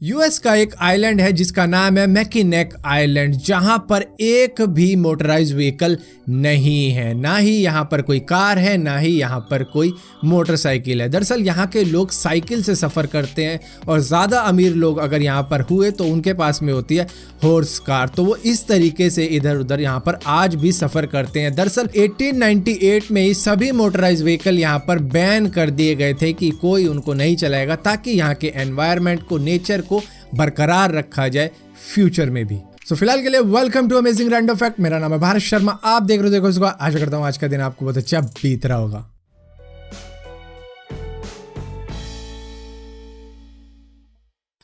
US का एक island है जिसका नाम है मैकिनेक आइलैंड, जहां पर एक भी मोटराइज व्हीकल नहीं है, ना ही यहाँ पर कोई कार है, ना ही यहाँ पर कोई मोटरसाइकिल है। दरअसल यहाँ के लोग साइकिल से सफ़र करते हैं और ज़्यादा अमीर लोग अगर यहाँ पर हुए तो उनके पास में होती है हॉर्स कार, तो वो इस तरीके से इधर उधर यहाँ पर आज भी सफ़र करते हैं। दरअसल 1898 में ही सभी मोटराइज व्हीकल यहाँ पर बैन कर दिए गए थे कि कोई उनको नहीं चलाएगा, ताकि यहाँ के एनवायरनमेंट को, नेचर को बरकरार रखा जाए फ्यूचर में भी। सो फिलहाल के लिए welcome to amazing random fact. मेरा नाम है भारत शर्मा, आप देख रहे हो। आशा करता हूँ आज का दिन आपको बहुत अच्छा बीत रहा होगा।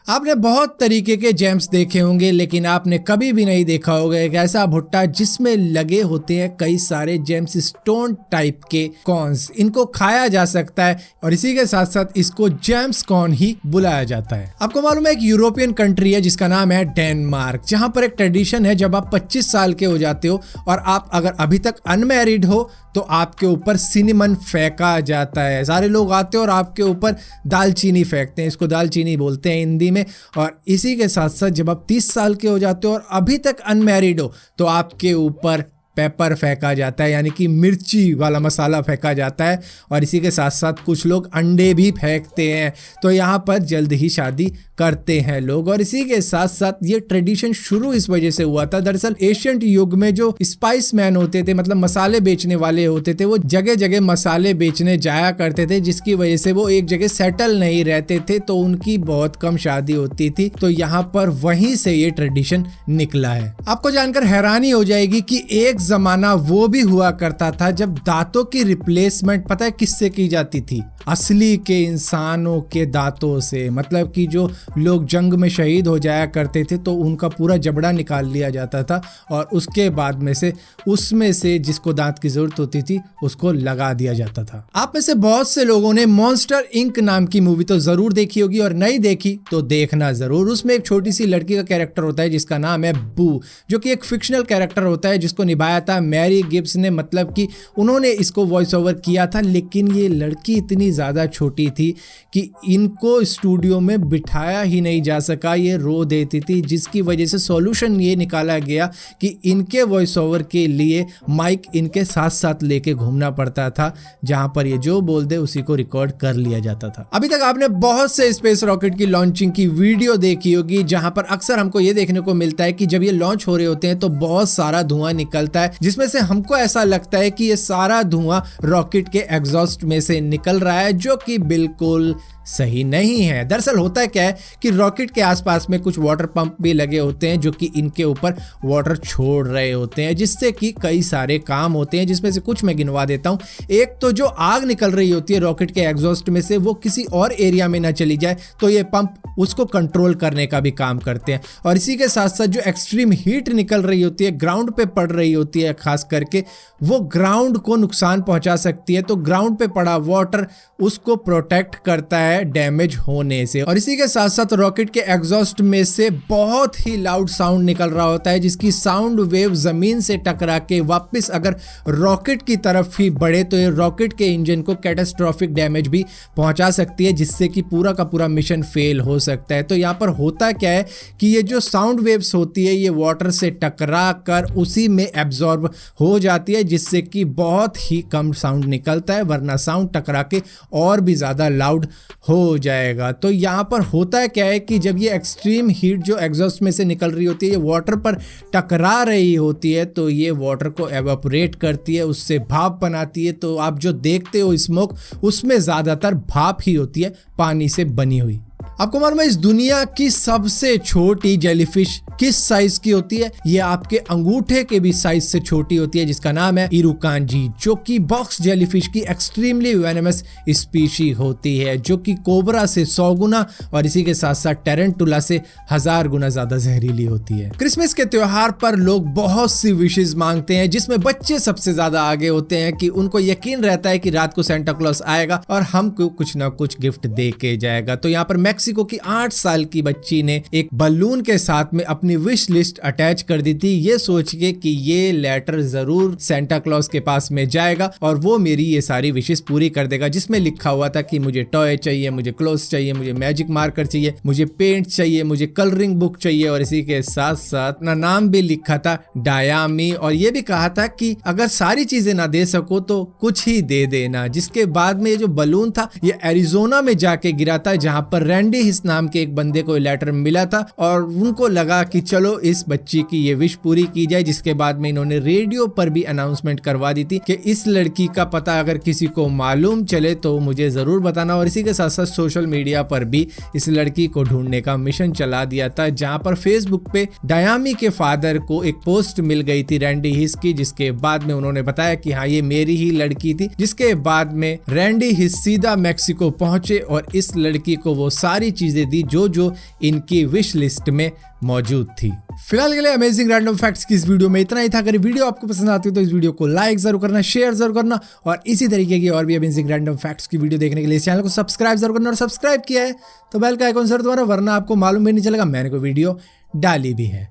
आपने बहुत तरीके के जेम्स देखे होंगे, लेकिन आपने कभी भी नहीं देखा होगा एक ऐसा भुट्टा जिसमें लगे होते हैं कई सारे जेम्स स्टोन टाइप के कॉर्न्स। इनको खाया जा सकता है और इसी के साथ साथ इसको जेम्स कॉर्न ही बुलाया जाता है। आपको मालूम है एक यूरोपियन कंट्री है जिसका नाम है डेनमार्क, जहां पर एक ट्रेडिशन है, जब आप 25 साल के हो जाते हो और आप अगर अभी तक अनमैरिड हो तो आपके ऊपर सिनेमन फेंका जाता है। सारे लोग आते हैं और आपके ऊपर दालचीनी फेंकते हैं, इसको दालचीनी बोलते हैं हिंदी में। और इसी के साथ साथ जब आप 30 साल के हो जाते हो और अभी तक अनमैरिड हो तो आपके ऊपर पेपर फेंका जाता है, यानी कि मिर्ची वाला मसाला फेंका जाता है। और इसी के साथ साथ कुछ लोग अंडे भी फेंकते हैं। तो यहाँ पर जल्द ही शादी करते हैं लोग। और इसी के साथ साथ ये ट्रेडिशन शुरू इस वजह से हुआ था, दरअसल एशियंट युग में जो स्पाइस मैन होते थे, मतलब मसाले बेचने वाले होते थे, वो जगह जगह मसाले बेचने जाया करते थे, जिसकी वजह से वो एक जगह सेटल नहीं रहते थे, तो उनकी बहुत कम शादी होती थी। तो यहाँ पर वहीं से ये ट्रेडिशन निकला है। आपको जानकर हैरानी हो जाएगी कि एक जमाना वो भी हुआ करता था जब दांतों की रिप्लेसमेंट पता है किससे की जाती थी? असली के इंसानों के दांतों से। मतलब कि जो लोग जंग में शहीद हो जाया करते थे तो उनका पूरा जबड़ा निकाल लिया जाता था और उसके बाद में से उसमें से जिसको दांत की जरूरत होती थी उसको लगा दिया जाता था। आप में से बहुत से लोगों ने मॉन्स्टर इंक नाम की मूवी तो जरूर देखी होगी, और नहीं देखी तो देखना जरूर। उसमें एक छोटी सी लड़की का कैरेक्टर होता है जिसका नाम है बू, जो कि एक फिक्शनल कैरेक्टर होता है जिसको निभाया था मैरी गिब्स ने। मतलब कि उन्होंने इसको वॉइस ओवर किया था, लेकिन ये लड़की इतनी ज़्यादा छोटी थी कि इनको स्टूडियो में बिठाया ही नहीं जा सका, ये रो देती थी, जिसकी वजह से सॉल्यूशन ये निकाला गया कि इनके वॉइस ओवर के लिए माइक इनके साथ साथ लेके घूमना पड़ता था, जहां पर ये जो बोल दे उसी को रिकॉर्ड कर लिया जाता था। अभी तक आपने बहुत से स्पेस रॉकेट की लॉन्चिंग की वीडियो देखी होगी, जहां पर अक्सर हमको ये देखने को मिलता है कि जब ये लॉन्च हो रहे होते हैं तो बहुत सारा धुआं निकलता है, जिसमें से हमको ऐसा लगता है कि ये सारा धुआं रॉकेट के एग्जॉस्ट में से निकल रहा है, जो कि बिल्कुल सही नहीं है। दरअसल होता है क्या है कि रॉकेट के आसपास में कुछ वाटर पंप भी लगे होते हैं जो कि इनके ऊपर वाटर छोड़ रहे होते हैं, जिससे कि कई सारे काम होते हैं, जिसमें से कुछ मैं गिनवा देता हूं। एक तो जो आग निकल रही होती है रॉकेट के एग्जॉस्ट में से, वो किसी और एरिया में ना चली जाए, तो ये पंप उसको कंट्रोल करने का भी काम करते हैं। और इसी के साथ साथ जो एक्सट्रीम हीट निकल रही होती है, ग्राउंड पे पड़ रही होती है खास करके, वो ग्राउंड को नुकसान पहुंचा सकती है। तो ग्राउंड पे पड़ा वाटर उसको प्रोटेक्ट करता है डैमेज होने से। और इसी के साथ साथ रॉकेट के एग्जॉस्ट में से बहुत ही लाउड साउंड निकल रहा होता है, जिसकी साउंड वेव जमीन से टकरा के वापस अगर रॉकेट की तरफ ही बढ़े तो ये रॉकेट के इंजन को कैटास्ट्रॉफिक डैमेज भी पहुंचा सकती है, जिससे कि पूरा का पूरा मिशन फेल हो सकता है। तो यहाँ पर होता क्या है कि ये जो साउंड वेव्स होती है ये वाटर से टकरा कर उसी में एब्जॉर्ब हो जाती है, जिससे कि बहुत ही कम साउंड निकलता है, वरना साउंड टकरा के और भी ज़्यादा लाउड हो जाएगा। तो यहाँ पर होता है क्या है कि जब ये एक्सट्रीम हीट जो एग्जॉस्ट में से निकल रही होती है ये वाटर पर टकरा रही होती है, तो ये वाटर को एवापोरेट करती है, उससे भाप बनाती है। तो आप जो देखते हो स्मोक, उसमें ज़्यादातर भाप ही होती है पानी से बनी हुई। आपको मालूम है इस दुनिया की सबसे छोटी जेलीफिश किस साइज की होती है? ये आपके अंगूठे के भी साइज से छोटी होती है, जिसका नाम है इरुकांजी, जो कि बॉक्स जेलीफिश की एक्सट्रीमली वेनेमस स्पीशी होती है, जो कि कोबरा से 100 गुना और इसी के साथ साथ टेरेंटुला से 1000 गुना ज्यादा जहरीली होती है। क्रिसमस के त्योहार पर लोग बहुत सी विशेष मांगते हैं, जिसमें बच्चे सबसे ज्यादा आगे होते हैं कि उनको यकीन रहता है कि रात को सेंटा क्लॉज आएगा और हमको कुछ ना कुछ गिफ्ट दे के जाएगा। तो यहाँ पर मेक्सिको की 8 साल की बच्ची ने एक बलून के साथ में अपनी अपनी विश लिस्ट अटैच कर दी थी, ये सोच के कि ये लेटर जरूर सेंटा क्लॉज के पास में जाएगा और वो मेरी ये सारी विशेष पूरी कर देगा, जिसमें लिखा हुआ था कि मुझे टॉय चाहिए, मुझे क्लोथ्स चाहिए, मुझे मैजिक मार्कर चाहिए, मुझे पेंट चाहिए, मुझे कलरिंग बुक चाहिए और इसी के साथ साथ अपना नाम भी लिखा था डायामी, और ये भी कहा था कि अगर सारी चीजें ना दे सको तो कुछ ही दे देना। जिसके बाद में ये जो बलून था ये एरिजोना में जाके गिरा था, जहां पर रैंडी हिस नाम के एक बंदे को लेटर मिला था और उनको लगा कि चलो इस बच्ची की ये विश पूरी की जाए। जिसके बाद में इन्होंने रेडियो पर भी अनाउंसमेंट करवा दी थी कि इस लड़की का पता अगर किसी को मालूम चले तो मुझे जरूर बताना, और इसी के साथ साथ सोशल मीडिया पर भी इस लड़की को ढूंढने का मिशन चला दिया था, जहां पर फेसबुक पे डायामी के फादर को एक पोस्ट मिल गई थी रैंडी हिस की, जिसके बाद में उन्होंने बताया कि हाँ ये मेरी ही लड़की थी। जिसके बाद में रैंडी हिस सीधा मैक्सिको पहुंचे और इस लड़की को वो सारी चीजें दी जो जो इनकी विश लिस्ट में मौजूद थी। फिलहाल के लिए अमेजिंग रैंडम फैक्ट्स की इस वीडियो में इतना ही था। अगर वीडियो आपको पसंद आती है तो इस वीडियो को लाइक जरूर करना, शेयर जरूर करना, और इसी तरीके की और भी अमेजिंग रैंडम फैक्ट्स की वीडियो देखने के लिए इस चैनल को सब्सक्राइब जरूर करना, और सब्सक्राइब किया है तो बेल का आइकॉन जरूर दबाना, वरना आपको मालूम भी नहीं चलेगा मैंने कोई वीडियो डाली भी है।